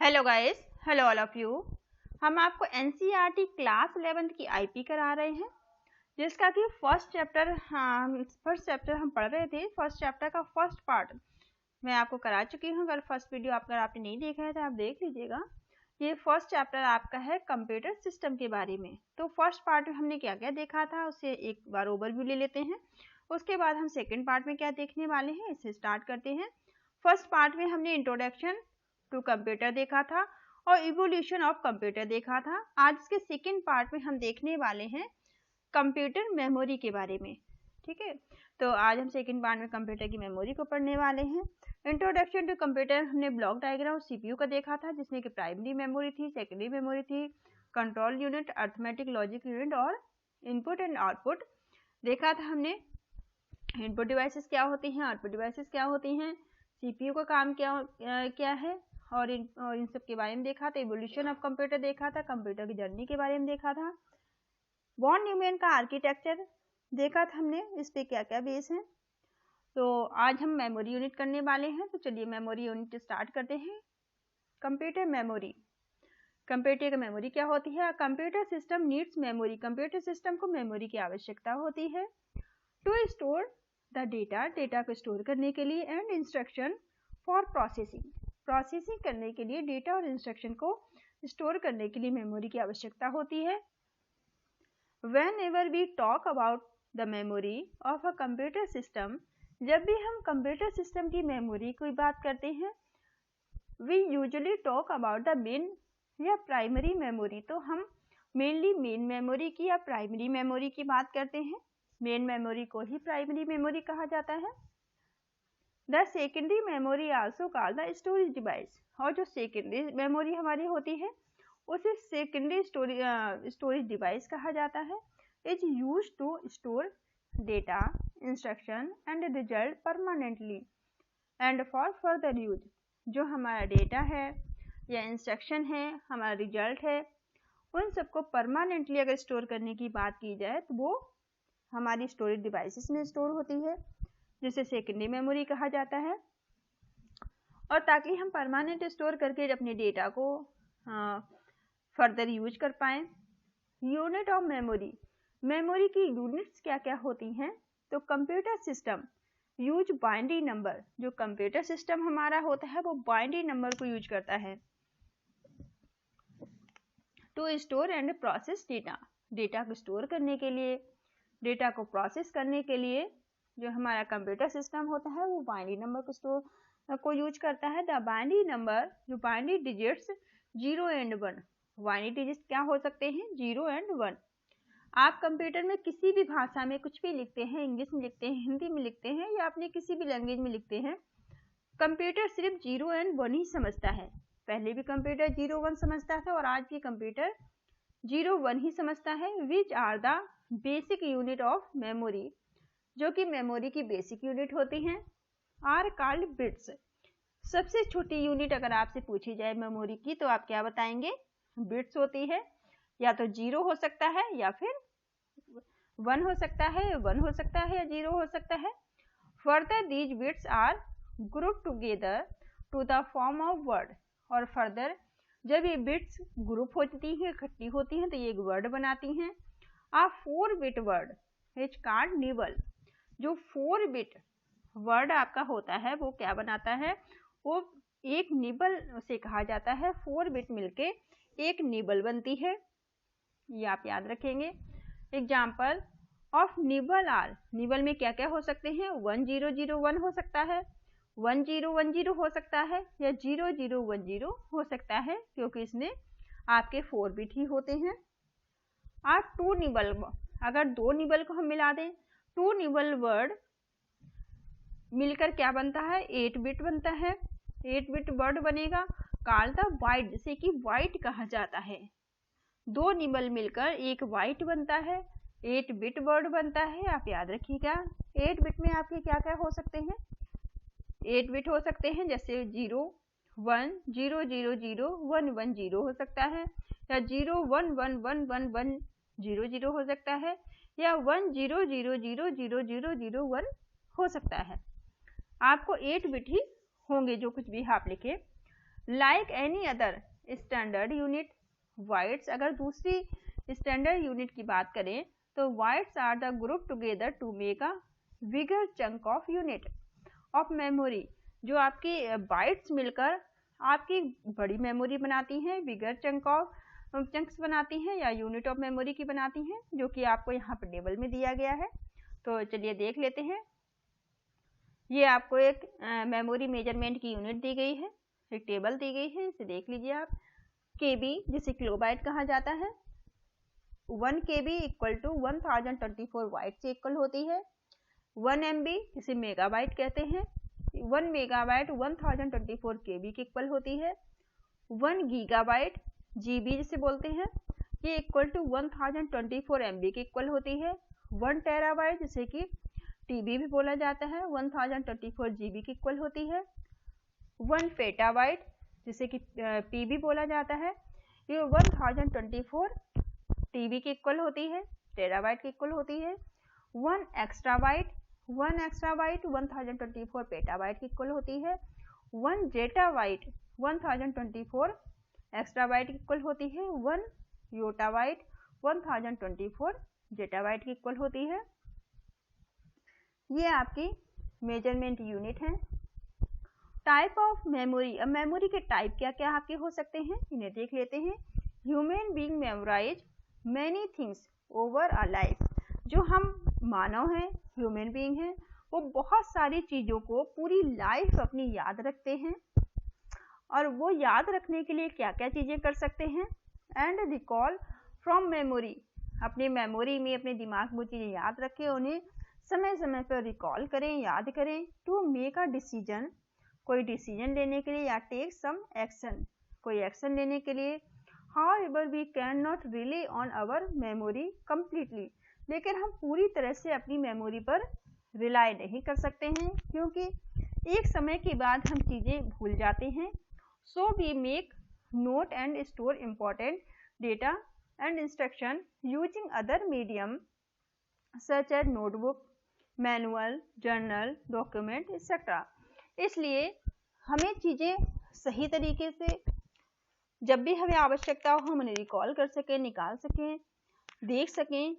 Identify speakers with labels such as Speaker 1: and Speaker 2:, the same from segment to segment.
Speaker 1: Hello guys, hello all of you. हम आपको NCERT class 11 की आईपी करा रहे हैं, जिसका कि फर्स्ट चैप्टर हम पढ़ रहे थे। फर्स्ट चैप्टर का फर्स्ट पार्ट मैं आपको करा चुकी हूँ। अगर फर्स्ट वीडियो अगर आपने नहीं देखा है तो आप देख लीजिएगा। ये फर्स्ट चैप्टर आपका है कंप्यूटर सिस्टम के बारे में। तो फर्स्ट पार्ट में हमने क्या क्या देखा था उसे एक बार ओवरव्यू ले लेते हैं। उसके बाद हम सेकेंड पार्ट में क्या देखने वाले हैं, इसे स्टार्ट करते हैं। फर्स्ट पार्ट में हमने इंट्रोडक्शन टू कंप्यूटर देखा था और इवोल्यूशन ऑफ कंप्यूटर देखा था। आज के सेकेंड पार्ट में हम देखने वाले हैं कंप्यूटर मेमोरी के बारे में। ठीक है, तो आज हम सेकेंड पार्ट में कंप्यूटर की मेमोरी को पढ़ने वाले हैं। इंट्रोडक्शन टू कंप्यूटर हमने ब्लॉक डायग्राम सीपीयू का देखा था, जिसमें कि प्राइमरी मेमोरी थी, सेकेंडरी मेमोरी थी, control unit, arithmetic logic unit और इनपुट एंड आउटपुट देखा था हमने। इनपुट डिवाइसेस क्या होती हैं, आउटपुट डिवाइसेस क्या होती हैं, सीपीयू का काम क्या है और इन सब के बारे में देखा था। इवोल्यूशन ऑफ कंप्यूटर देखा था, कंप्यूटर की जर्नी के बारे में देखा था। वॉन न्यूमैन का आर्किटेक्चर देखा था हमने, इस पे क्या क्या बेस है। तो आज हम मेमोरी यूनिट करने वाले हैं, तो चलिए मेमोरी यूनिट स्टार्ट करते हैं। Computer memory. कंप्यूटर की मेमोरी क्या होती है? Computer system needs memory. Computer system को मेमोरी की आवश्यकता होती है to store the data, data को स्टोर करने के लिए, and instruction for processing, processing करने के लिए डेटा और इंस्ट्रक्शन को स्टोर करने के लिए मेमोरी की आवश्यकता होती है। Whenever we talk about the memory of a computer system, जब भी हम कंप्यूटर सिस्टम की मेमोरी की बात करते हैं, we usually talk about the main या प्राइमरी मेमोरी। तो हम मेनली मेन मेमोरी की या प्राइमरी मेमोरी की बात करते हैं। मेन मेमोरी को ही प्राइमरी मेमोरी कहा जाता है। The secondary memory also called the storage device, और जो सेकेंडरी मेमोरी हमारी होती है उसे सेकेंडरी स्टोरेज डिवाइस कहा जाता है। Is use to store data, instruction and result permanently and for further use. जो हमारा डेटा है या इंस्ट्रक्शन है, हमारा रिजल्ट है, उन सबको परमानेंटली अगर स्टोर करने की बात की जाए तो वो हमारी स्टोरेज डिवाइसेस में स्टोर होती है, जिसे सेकेंडरी मेमोरी कहा जाता है। और ताकि हम परमानेंट स्टोर करके अपने डेटा को फर्दर यूज कर पाए। Unit of memory. मेमोरी की यूनिट्स क्या क्या होती हैं? तो computer system use binary number. जो कंप्यूटर सिस्टम हमारा होता है वो बाइनरी नंबर को यूज करता है to store and process data. Data को स्टोर करने के लिए, डेटा को प्रोसेस करने के लिए जो हमारा कंप्यूटर सिस्टम होता है वो बाइनरी नंबर को यूज करता है। द बाइनरी नंबर, जो binary digits 0 and 1। Binary digits क्या हो सकते हैं? 0 एंड 1। आप कंप्यूटर में किसी भी भाषा में कुछ भी लिखते हैं, इंग्लिश में लिखते हैं, हिंदी में लिखते हैं या अपने किसी भी लैंग्वेज में लिखते हैं, कंप्यूटर सिर्फ 0 एंड 1 ही समझता है। पहले भी कंप्यूटर 0 1 समझता था और आज भी कंप्यूटर 0 1 ही समझता है। Which are the basic unit of memory, जो कि मेमोरी की बेसिक यूनिट होती हैं, आर कॉल्ड बिट्स। सबसे छोटी यूनिट अगर आपसे पूछी जाए मेमोरी की तो आप क्या बताएंगे? बिट्स होती है। या तो 0 हो सकता है या फिर 1 हो सकता है, 1 हो सकता है या 0 हो सकता है। Further these bits are group together to the form of word. और फर्दर जब ये बिट्स ग्रुप होती हैं, इकट्ठी होती हैं, तो ये एक वर्ड बनाती हैं। आ 4 bit word is called nibble. जो 4 बिट वर्ड आपका होता है वो क्या बनाता है? वो एक निबल से कहा जाता है। 4 बिट मिलके एक निबल बनती है, ये आप याद रखेंगे। Example of nibble are. Nibble में क्या क्या हो सकते हैं? 1 0 0 1 हो सकता है, 1 0 1 0 हो सकता है या 0 0 1 0 हो सकता है, क्योंकि इसमें आपके 4 बिट ही होते हैं। और 2 निबल, अगर 2 निबल को हम मिला दें, 2 निबल वर्ड मिलकर क्या बनता है? 8 बिट बनता है। 8 बिट वर्ड बनेगा कॉल्ड द वाइट, जिसे कि वाइट कहा जाता है। 2 निबल मिलकर एक वाइट बनता है, 8 बिट वर्ड बनता है। आप याद रखिएगा। 8 बिट में आपके क्या क्या हो सकते हैं? 8 बिट हो सकते हैं, जैसे 0 1 0 0 0 1 1 0 हो सकता है, या 0 1 1 1 1 1 0 0 हो सकता है, या 1 0 0 0 0 0 0 1 हो सकता है। आपको 8 बिट ही होंगे जो कुछ भी आप लिखे। Like any other standard unit, bytes अगर दूसरी स्टैंडर्ड यूनिट की बात करें तो bytes are the group together to make a bigger chunk of unit of memory. जो आपकी बाइट्स मिलकर आपकी बड़ी मेमोरी बनाती हैं, बिगर चंक्स बनाती हैं या यूनिट ऑफ मेमोरी की बनाती हैं, जो कि आपको यहाँ पर टेबल में दिया गया है। तो चलिए देख लेते हैं। ये आपको एक मेमोरी मेजरमेंट की यूनिट दी गई है, एक टेबल दी गई है, इसे देख लीजिए आप। केबी जिसे किलोबाइट कहा जाता है, 1 KB इक्वल टू 1024 बाइट से इक्वल होती है। 1 MB जिसे मेगाबाइट कहते हैं, 1 मेगाबाइट 1024 KB की इक्वल होती है। 1 गीगाबाइट GB जिसे बोलते हैं, ये इक्वल टू 1024 MB की इक्वल होती है। 1 टेराबाइट जिसे कि TB भी बोला जाता है, 1024 GB की इक्वल होती है। 1 पेटाबाइट जिसे कि PB बोला जाता है, ये 1024 TB की इक्वल होती है, टेराबाइट की इक्वल होती है। 1 एक्स्ट्राबाइट 1024 पेटाबाइट की इक्वल होती है। 1 जेटाबाइट 1024 एक्स्ट्राबाइट की इक्वल होती है। 1 योटाबाइट 1024 जेटाबाइट की इक्वल होती है। ये आपकी मेजरमेंट यूनिट है। टाइप ऑफ मेमोरी, अब मेमोरी के टाइप क्या क्या आपके हो सकते हैं, इन्हें देख लेते हैं। Human being memorise many things over a life. जो हम मानव हैं, ह्यूमन बीइंग हैं, वो बहुत सारी चीज़ों को पूरी लाइफ अपनी याद रखते हैं। और वो याद रखने के लिए क्या क्या चीज़ें कर सकते हैं। एंड रिकॉल फ्रॉम मेमोरी, अपनी मेमोरी में अपने दिमाग में वो चीज़ें याद रखें, उन्हें समय समय पर रिकॉल करें, याद करें। टू मेक अ डिसीजन, कोई डिसीजन लेने के लिए, या टेक सम एक्शन, कोई एक्शन लेने के लिए। However, we cannot rely on our memory completely, लेकिन हम पूरी तरह से अपनी मेमोरी पर रिलाई नहीं कर सकते हैं, क्योंकि एक समय के बाद हम चीज़ें भूल जाते हैं। So we make note and store important data and instruction using other medium such as notebook, manual, journal, document, etc. इसलिए हमें चीज़ें सही तरीके से जब भी हमें आवश्यकता हो हम उन्हें रिकॉल कर सकें, निकाल सकें, देख सकें,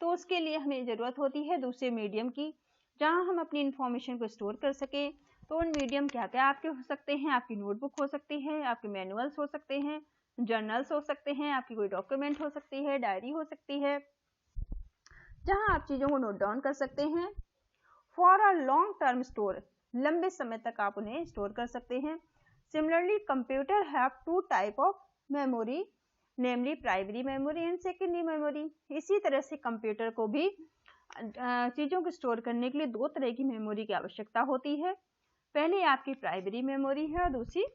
Speaker 1: तो उसके लिए हमें ज़रूरत होती है दूसरे मीडियम की, जहां हम अपनी इंफॉर्मेशन को स्टोर कर सकें। तो उन मीडियम क्या क्या आपके हो सकते हैं, आपकी नोटबुक हो सकती है, आपके मैनुअल्स हो सकते हैं, जर्नल्स हो सकते हैं, आपकी कोई डॉक्यूमेंट हो सकती है, डायरी हो सकती है, जहां आप चीज़ों को नोट डाउन कर सकते हैं। For a long term store, लंबे समय तक आप उन्हें स्टोर कर सकते हैं। Similarly, computer have two type of memory, namely primary memory and secondary memory. इसी तरह से कंप्यूटर को भी चीज़ों को स्टोर करने के लिए दो तरह की मेमोरी की आवश्यकता होती है। पहले आपकी प्राइमरी मेमोरी है और दूसरी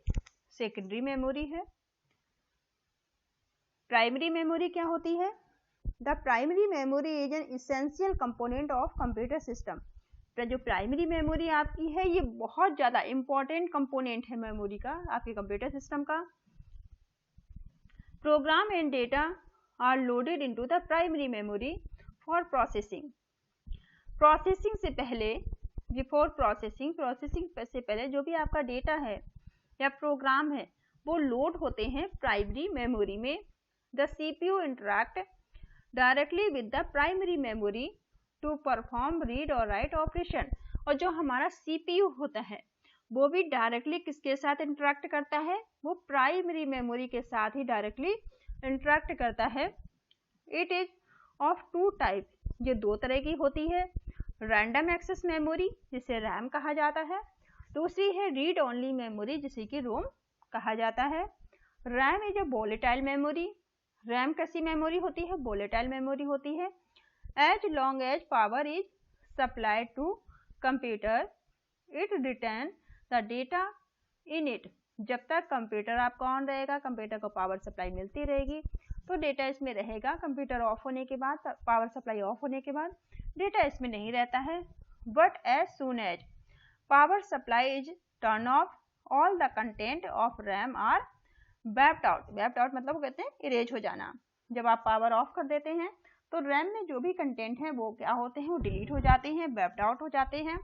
Speaker 1: सेकेंडरी मेमोरी है। प्राइमरी मेमोरी क्या होती है? The primary memory is an essential component of computer system. जो प्राइमरी मेमोरी आपकी है, ये बहुत ज़्यादा इंपॉर्टेंट कंपोनेंट है मेमोरी का, आपके कंप्यूटर सिस्टम का। Program and data are loaded into the primary memory for processing. Processing से पहले, बिफोर प्रोसेसिंग, प्रोसेसिंग से पहले जो भी आपका डेटा है या प्रोग्राम है वो लोड होते हैं प्राइमरी मेमोरी में। The CPU interact directly with the primary memory to perform read और राइट ऑपरेशन। और जो हमारा CPU होता है वो भी डायरेक्टली किसके साथ इंटरेक्ट करता है? वो प्राइमरी मेमोरी के साथ ही डायरेक्टली इंटरेक्ट करता है। It is of two type, ये दो तरह की होती है। रैंडम एक्सेस मेमोरी जिसे रैम कहा जाता है, दूसरी है रीड ओनली मेमोरी जिसे कि रोम कहा जाता है। RAM is a volatile memory, RAM कैसी मेमोरी होती है? वोलेटाइल मेमोरी होती है। As long as power is supplied to computer, it retain the data in it. जब तक कंप्यूटर आपका ऑन रहेगा, कंप्यूटर को पावर सप्लाई मिलती रहेगी, तो डेटा इसमें रहेगा। कंप्यूटर ऑफ होने के बाद, पावर सप्लाई ऑफ होने के बाद डेटा इसमें नहीं रहता है। But as soon as power supply is turn off, all the content of RAM are wiped out. Wiped out मतलब कहते हैं इरेज हो जाना। जब आप पावर ऑफ कर देते हैं तो रैम में जो भी कंटेंट है वो क्या होते हैं? वो डिलीट हो जाते हैं, वैप्ड आउट हो जाते हैं।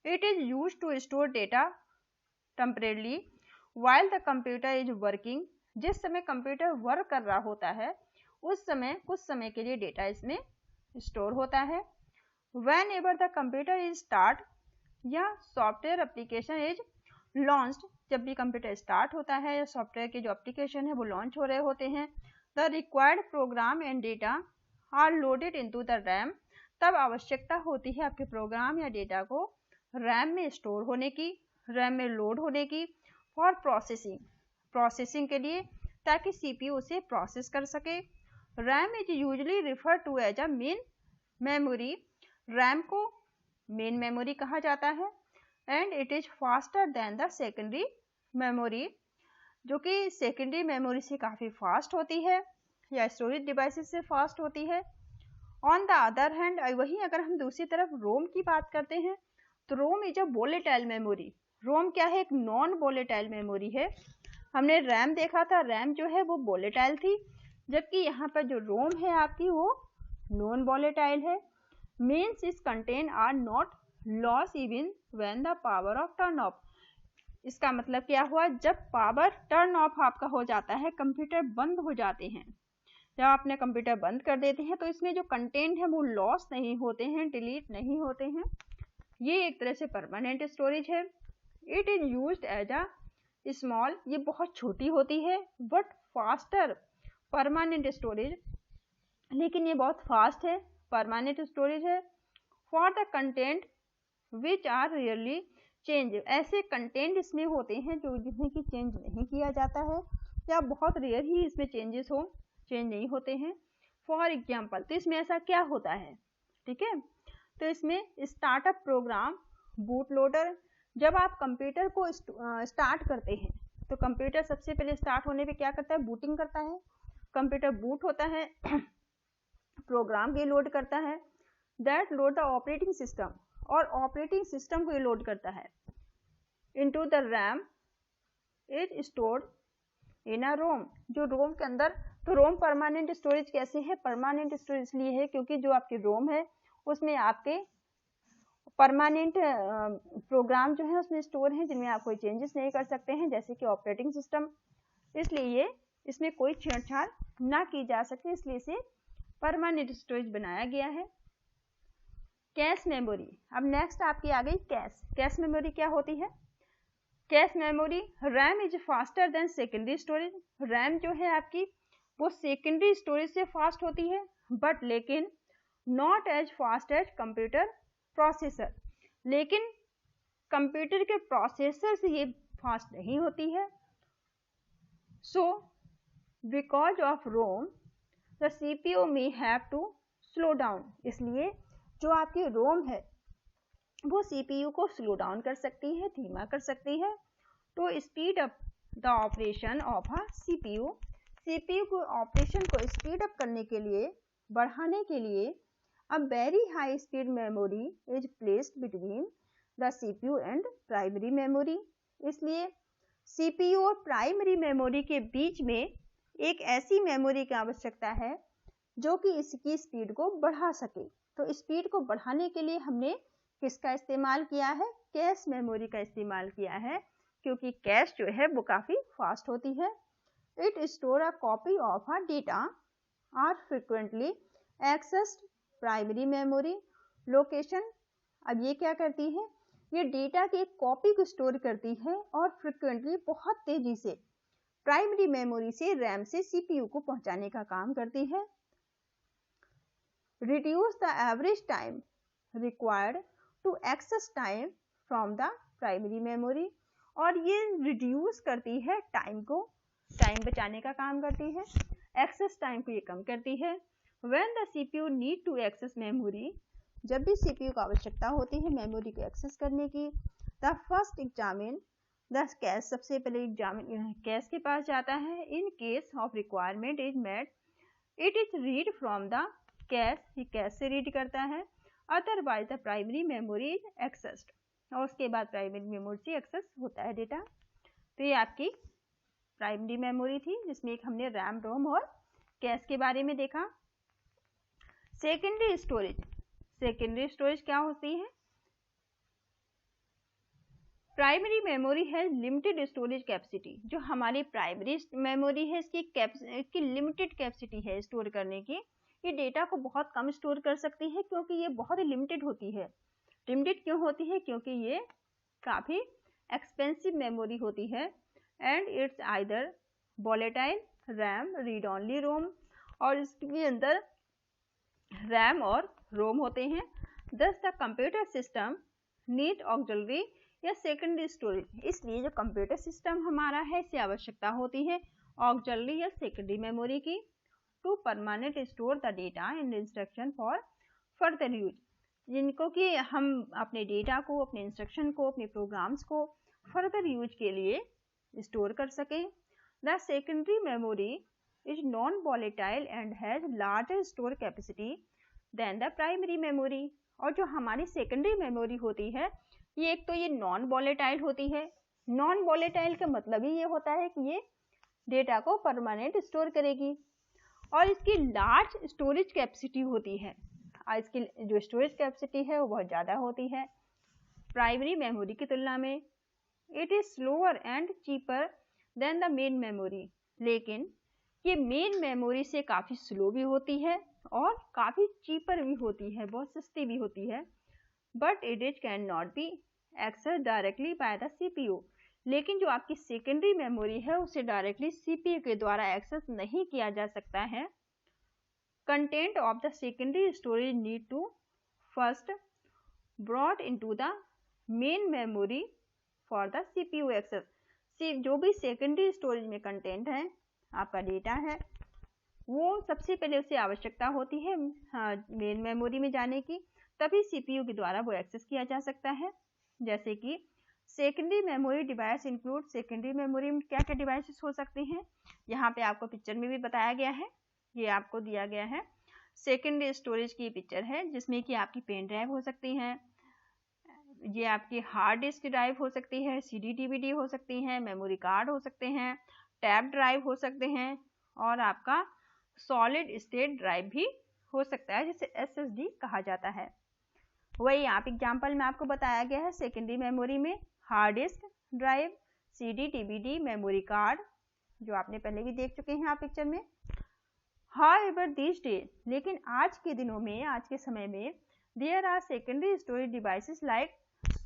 Speaker 1: It is used to store data temporarily while the computer is working, जिस समय कंप्यूटर वर्क कर रहा होता है उस समय कुछ समय के लिए डेटा इसमें स्टोर होता है। Whenever the computer is start या सॉफ्टवेयर एप्लीकेशन इज लॉन्च्ड, जब भी कंप्यूटर स्टार्ट होता है या सॉफ्टवेयर के जो एप्लीकेशन है वो लॉन्च हो रहे होते हैं, the required program and data are loaded into the RAM, तब आवश्यकता होती है आपके प्रोग्राम या डेटा को रैम में स्टोर होने की, रैम में लोड होने की, फॉर प्रोसेसिंग के लिए, ताकि सीपीयू उसे प्रोसेस कर सके। RAM is usually refer to as a main memory, RAM को मेन मेमोरी कहा जाता है। And it is faster than the secondary memory, जो कि सेकेंडरी मेमोरी से काफ़ी फास्ट होती है या स्टोरेज डिवाइसेस से फास्ट होती है। ऑन द अदर हैंड, वहीं अगर हम दूसरी तरफ रोम की बात करते हैं तो रोम इज अ वोलेटाइल मेमोरी। रोम क्या है? एक नॉन वोलेटाइल मेमोरी है। हमने रैम देखा था, रैम जो है वो वोलेटाइल थी, जबकि यहाँ पर जो रोम है आपकी वो नॉन वोलेटाइल है। Means its content are not loss even when the power of turn off. इसका मतलब क्या हुआ? जब पावर टर्न ऑफ आपका हो जाता है, कंप्यूटर बंद हो जाते हैं, जब आपने कंप्यूटर बंद कर देते हैं तो इसमें जो कंटेंट है वो लॉस नहीं होते हैं, डिलीट नहीं होते हैं। ये एक तरह से परमानेंट स्टोरेज है। It is used as a small, ये बहुत छोटी होती है, बट फास्टर परमानेंट स्टोरेज, लेकिन ये बहुत फास्ट है, परमानेंट स्टोरेज है। For the content which are rarely change, ऐसे कंटेंट इसमें होते हैं जो जिन्हें कि चेंज नहीं किया जाता है या बहुत रेयर ही इसमें चेंजेस हो, चेंज नहीं होते हैं। फॉर एग्जाम्पल, तो इसमें ऐसा क्या होता है? ठीक है, तो इसमें स्टार्टअप प्रोग्राम, बूट लोडर, जब आप कंप्यूटर को स्टार्ट करते हैं तो कंप्यूटर सबसे पहले स्टार्ट होने पे क्या करता है? बूटिंग करता है। कंप्यूटर बूट होता है, प्रोग्राम के लोड करता है, that load the operating system, और ऑपरेटिंग सिस्टम को ये लोड करता है into the RAM is stored in a ROM, जो रोम के अंदर। तो रोम परमानेंट स्टोरेज कैसे है? परमानेंट स्टोरेज इसलिए है क्योंकि जो आपकी रोम है उसमें आपके परमानेंट प्रोग्राम जो है उसमें स्टोर हैं, जिनमें आप कोई चेंजेस नहीं कर सकते हैं, जैसे कि ऑपरेटिंग सिस्टम। इसलिए इसमें कोई छेड़छाड़ ना की जा सके, इसलिए इसे परमानेंट स्टोरेज बनाया गया है। कैश मेमोरी, अब नेक्स्ट आपकी आ गई कैश। कैश मेमोरी क्या होती है? Cache memory, RAM is faster then secondary storage, RAM जो है आपकी वो सेकेंडरी स्टोरेज से फास्ट होती है, बट लेकिन not as fast as computer processor, लेकिन कंप्यूटर के प्रोसेसर से ये फास्ट नहीं होती है। So because of ROM the CPU may have to slow down, इसलिए जो आपकी रोम है वो सीपीयू को स्लो डाउन कर सकती है, धीमा कर सकती है, to speed up the operation of a CPU. CPU को ऑपरेशन को स्पीड अप करने के लिए, बढ़ाने के लिए, a very high speed memory is placed between the CPU and primary memory, इसलिए CPU और प्राइमरी मेमोरी के बीच में एक ऐसी मेमोरी की आवश्यकता है जो कि इसकी स्पीड को बढ़ा सके। तो स्पीड को बढ़ाने के लिए हमने किसका इस्तेमाल किया है? कैश मेमोरी का इस्तेमाल किया है, क्योंकि कैश जो है वो काफ़ी फास्ट होती है। It store a copy of a data are frequently accessed primary memory location. अब ये क्या करती है? ये डेटा की एक कॉपी को स्टोर करती है और फ्रिक्वेंटली बहुत तेजी से प्राइमरी मेमोरी से रैम से सीपीयू को पहुंचाने का काम करती है। Reduce the average time required to access time from the primary memory, और ये रिड्यूस करती है टाइम को, टाइम बचाने का काम करती है, एक्सेस टाइम को ये कम करती है। When the CPU need to access memory, जब भी CPU को आवश्यकता होती है मेमोरी को एक्सेस करने की, the first examine the cache, सबसे पहले एग्जामिन कैश के पास जाता है। In case of requirement is met, it is read from the cache, ये कैश से रीड करता है। Otherwise the primary memory is accessed, और उसके बाद प्राइमरी मेमोरी से एक्सेस होता है डेटा। तो ये आपकी प्राइमरी मेमोरी थी जिसमें एक हमने रैम, रोम और कैश के बारे में देखा। सेकेंडरी स्टोरेज, सेकेंडरी स्टोरेज क्या होती है? प्राइमरी मेमोरी है लिमिटेड स्टोरेज कैपेसिटी। जो हमारी प्राइमरी मेमोरी है इसकी लिमिटेड कैपेसिटी है स्टोर करने की। ये डेटा को बहुत कम स्टोर कर सकती है क्योंकि ये बहुत ही लिमिटेड होती है। लिमिटेड क्यों होती है? क्योंकि ये काफ़ी एक्सपेंसिव मेमोरी होती है and it's either volatile, RAM, read only ROM, और इसके अंदर रैम और रोम होते हैं। Thus the computer system need auxiliary या सेकेंडरी स्टोरेज। इसलिए जो कंप्यूटर सिस्टम हमारा है इसे आवश्यकता होती है ऑक्सिलरी या सेकेंडरी मेमोरी की to permanent store the data and instruction for further use. जिनको कि हम अपने डेटा को, अपने इंस्ट्रक्शन को, अपने प्रोग्राम्स को फर्दर यूज के लिए स्टोर कर सकें। The secondary memory is non volatile and has larger store capacity than the primary memory. और जो हमारी सेकेंडरी मेमोरी होती है ये एक तो ये नॉन वॉलेटाइल होती है। नॉन वॉलेटाइल का मतलब ही ये होता है कि ये डेटा को परमानेंट स्टोर करेगी और इसकी लार्ज स्टोरेज कैपेसिटी होती है। इसकी जो स्टोरेज कैपेसिटी है वो बहुत ज़्यादा होती है प्राइमरी मेमोरी की तुलना में। It is slower and cheaper than the main memory. लेकिन ये मेन मेमोरी से काफ़ी स्लो भी होती है और काफ़ी चीपर भी होती है, बहुत सस्ती भी होती है। But it can not be access directly by the CPU। लेकिन जो आपकी सेकेंडरी मेमोरी है उसे डायरेक्टली CPU के द्वारा एक्सेस नहीं किया जा सकता है। Content of the secondary storage need to first brought into the main memory for the CPU access. जो भी सेकेंडरी स्टोरेज में कंटेंट है, आपका डेटा है, वो सबसे पहले उसे आवश्यकता होती है मेन मेमोरी में जाने की, तभी CPU के द्वारा वो एक्सेस किया जा सकता है। जैसे कि secondary memory device include, secondary memory में क्या क्या डिवाइसेस हो सकते हैं यहाँ पे आपको पिक्चर में भी बताया गया है। ये आपको दिया गया है सेकेंडरी स्टोरेज की पिक्चर है जिसमें कि आपकी पेन ड्राइव हो सकती है, ये आपकी हार्ड डिस्क ड्राइव हो सकती है, CD DVD हो सकती हैं, मेमोरी कार्ड हो सकते हैं, टैब ड्राइव हो सकते हैं और आपका सॉलिड स्टेट ड्राइव भी हो सकता है जिसे SSD कहा जाता है। वही आप एग्जाम्पल में आपको बताया गया है सेकेंडरी मेमोरी में hard disk drive, CD DVD, memory card, जो आपने पहले भी देख चुके हैं आप पिक्चर में। However these days, लेकिन आज के दिनों में, आज के समय में there are secondary storage devices like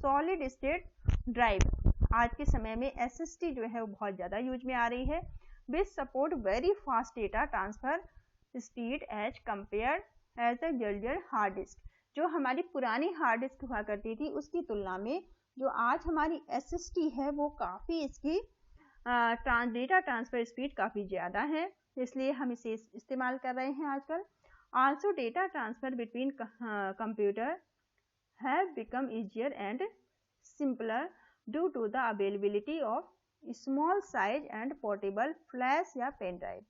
Speaker 1: solid state drive। आज के समय में SSD जो है वो बहुत ज़्यादा यूज में आ रही है which support very fast data transfer speed as compared as the earlier hard disk। जो हमारी पुरानी हार्ड डिस्क हुआ करती थी उसकी तुलना में जो आज हमारी SSD है वो काफ़ी इसकी डेटा ट्रांसफ़र स्पीड काफ़ी ज़्यादा है, इसलिए हम इसे इस्तेमाल कर रहे हैं आजकल। Also data transfer between computer have become easier and simpler due to the availability of small size and portable flash या पेन ड्राइव।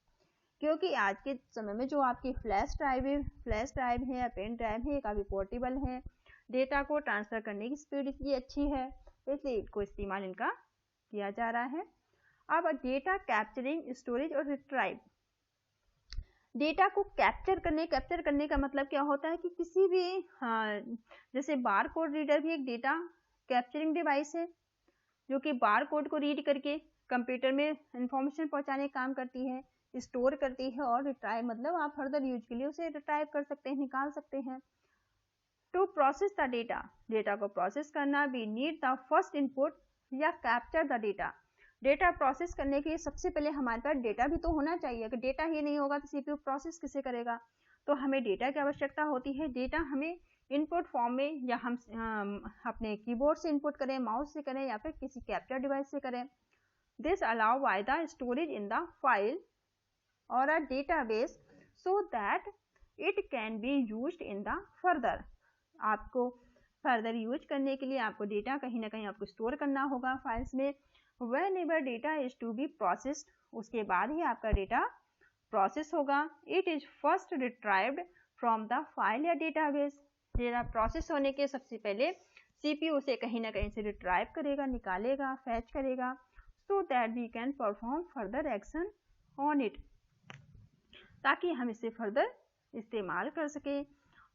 Speaker 1: क्योंकि आज के समय में जो आपकी फ्लैश ड्राइव है या पेन ड्राइव है, ये काफ़ी पोर्टेबल है, डेटा को ट्रांसफ़र करने की स्पीड इसकी अच्छी है, इसलिए इसको इस्तेमाल इनका किया जा रहा है। अब डेटा कैप्चरिंग, स्टोरेज और रिट्राइव। डेटा को कैप्चर करने का मतलब क्या होता है कि किसी भी जैसे बार कोड रीडर भी एक डेटा कैप्चरिंग डिवाइस है जो कि बार कोड को रीड करके कंप्यूटर में इंफॉर्मेशन पहुंचाने का काम करती है, स्टोर करती है, और रिट्राइव मतलब आप फर्दर यूज के लिए उसे रिट्राइव कर सकते हैं, निकाल सकते हैं। टू प्रोसेस द डेटा को प्रोसेस करना, we need the first input या कैप्चर द डेटा प्रोसेस करने के लिए सबसे पहले हमारे पास डेटा भी तो होना चाहिए। अगर डेटा ही नहीं होगा तो CPU प्रोसेस कैसे करेगा? तो हमें डेटा की आवश्यकता होती है। डेटा हमें इनपुट फॉर्म में या हम अपने कीबोर्ड से इनपुट करें, माउस से करें या फिर किसी कैप्चर डिवाइस से करें। This allow by the storage in the file और a database so that it can be used in the further. आपको फर्दर यूज करने के लिए आपको डेटा कहीं ना कहीं आपको स्टोर करना होगा फाइल्स में। Whenever data is to be processed, उसके बाद ही आपका डेटा प्रोसेस होगा। It is first retrieved from the file या डेटाबेस। डेटा प्रोसेस होने के सबसे पहले CPU उसे कहीं ना कहीं से रिट्राइव करेगा, निकालेगा, फैच करेगा, so that we can perform further action on it, ताकि हम इसे फर्दर इस्तेमाल कर सकें।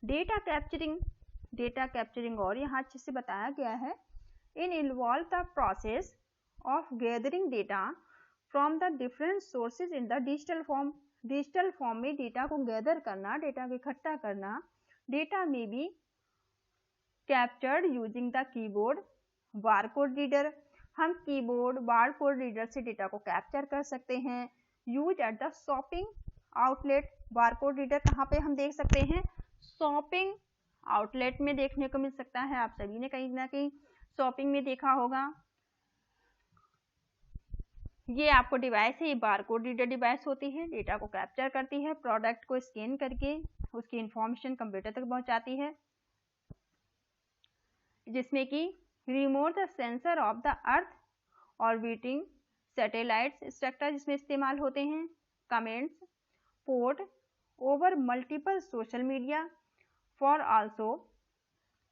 Speaker 1: डेटा कैप्चरिंग और यहाँ अच्छे से बताया गया है। in involve the process of gathering data from the different sources in the digital form. Digital form में डेटा को गैदर करना, डेटा को इकट्ठा करना. डेटा में be captured using the keyboard barcode reader. हम कीबोर्ड बारकोड रीडर से data को कैप्चर कर सकते हैं. Use at the shopping outlet. Barcode reader कहाँ पे हम देख सकते हैं? शॉपिंग आउटलेट में देखने को मिल सकता है. आप सभी ने कहीं ना कहीं शॉपिंग में देखा होगा. ये आपको डिवाइस है, ये बारकोड रीडर डिवाइस होती है, डेटा को कैप्चर करती है, प्रोडक्ट को स्कैन करके उसकी इंफॉर्मेशन कंप्यूटर तक पहुंचाती है, जिसमें कि remote the sensor of the earth orbiting satellites structure जिसमें इस्तेमाल होते हैं. Comments port over multiple social media for also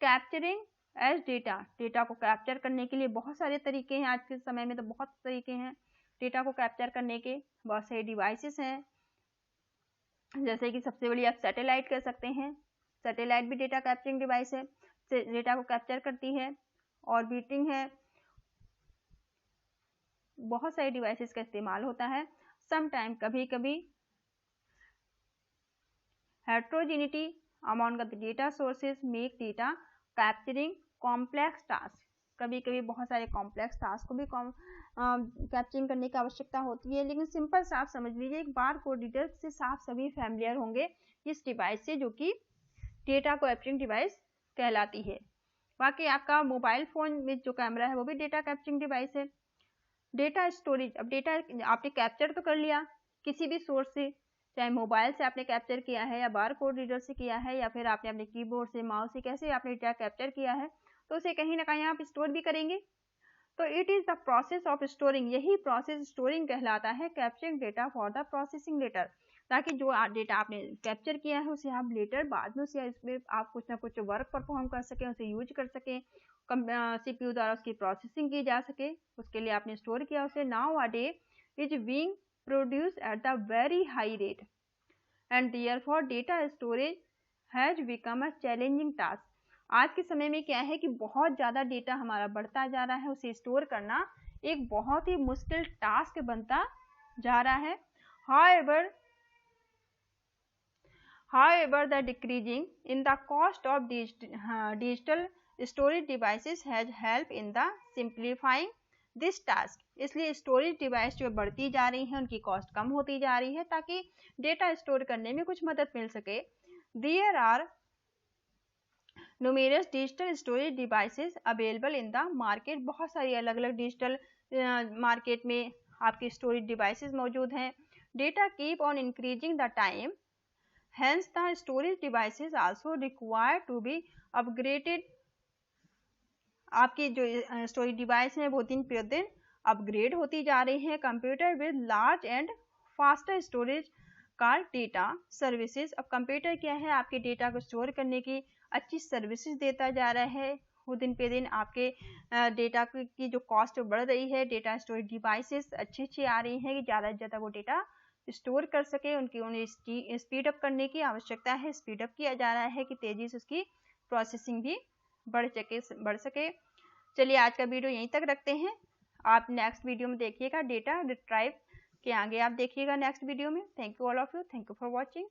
Speaker 1: capturing as data. Data को कैप्चर करने के लिए बहुत सारे तरीके हैं. आज के समय में तो बहुत तरीके हैं डेटा को कैप्चर करने के. बहुत सारे डिवाइसेस हैं, जैसे कि सबसे बड़ी आप सैटेलाइट कर सकते हैं. सैटेलाइट भी डेटा कैप्चरिंग डिवाइस है, डेटा को कैप्चर करती है. ऑर्बिटिंग है. बहुत सारे डिवाइसेस का इस्तेमाल होता है. समटाइम कभी कभी heterogeneity among the data sources make data capturing complex task. कभी कभी बहुत सारे कॉम्प्लेक्स टास्क को भी कैप्चरिंग करने की आवश्यकता होती है. लेकिन सिंपल से आप समझ लीजिए, एक बारकोड रीडर से आप सभी फैमिलियर होंगे इस डिवाइस से, जो कि डेटा कैप्चरिंग डिवाइस कहलाती है. बाकी आपका मोबाइल फोन में जो कैमरा है वो भी डेटा कैप्चरिंग डिवाइस है. Data storage. अब डेटा आपने कैप्चर तो कर लिया किसी भी सोर्स से, चाहे मोबाइल से आपने कैप्चर किया है या बारकोड रीडर से किया है या फिर आपने अपने कीबोर्ड से, माउस से, कैसे आपने डेटा कैप्चर किया है, तो उसे कहीं ना कहीं आप स्टोर भी करेंगे. तो it is the process of storing. यही प्रोसेस स्टोरिंग कहलाता है. Capturing data for the processing later, ताकि जो डेटा आपने कैप्चर किया है उसे आप लेटर बाद में उसे इसमें आप कुछ ना कुछ वर्क परफॉर्म कर सकें, उसे यूज कर सकें, सीपीयू द्वारा उसकी प्रोसेसिंग की जा सके. उसके लिए आपने स्टोर किया उसे. Now a day is being produce at the very high rate and therefore data storage has become a challenging task. आज के समय में क्या है कि बहुत ज़्यादा डेटा हमारा बढ़ता जा रहा है, उसे स्टोर करना एक बहुत ही मुश्किल टास्क बनता जा रहा है. However, the decreasing in the cost of digital storage devices has helped in the simplifying this task. इसलिए स्टोरेज डिवाइस जो बढ़ती जा रही हैं उनकी कॉस्ट कम होती जा रही है ताकि डेटा स्टोर करने में कुछ मदद मिल सके. There are numerous digital storage devices available in the market. बहुत सारी अलग अलग डिजिटल मार्केट में आपके स्टोरेज डिवाइसेस मौजूद हैं. Data keep on increasing the time, hence the storage devices also required to be upgraded. आपकी जो स्टोरेज डिवाइस हैं वो दिन प्रतिदिन अपग्रेड होती जा रही हैं. Computer with large and faster storage का डेटा सर्विसेज. अब कंप्यूटर क्या है, आपके डेटा को स्टोर करने की अच्छी सर्विसेज देता जा रहा है. वो दिन पे दिन आपके डेटा की जो कॉस्ट बढ़ रही है, डेटा स्टोरेज डिवाइसेस अच्छी आ रही हैं कि ज़्यादा से ज़्यादा वो डेटा स्टोर कर सके. उन्हें स्पीड अप करने की आवश्यकता है. स्पीड अप किया जा रहा है कि तेजी से उसकी प्रोसेसिंग भी बढ़ सके. चलिए आज का वीडियो यहीं तक रखते हैं. आप नेक्स्ट वीडियो में देखिएगा डेटा रिट्राइव के आगे आप देखिएगा नेक्स्ट वीडियो में. Thank you all of you. Thank you for watching.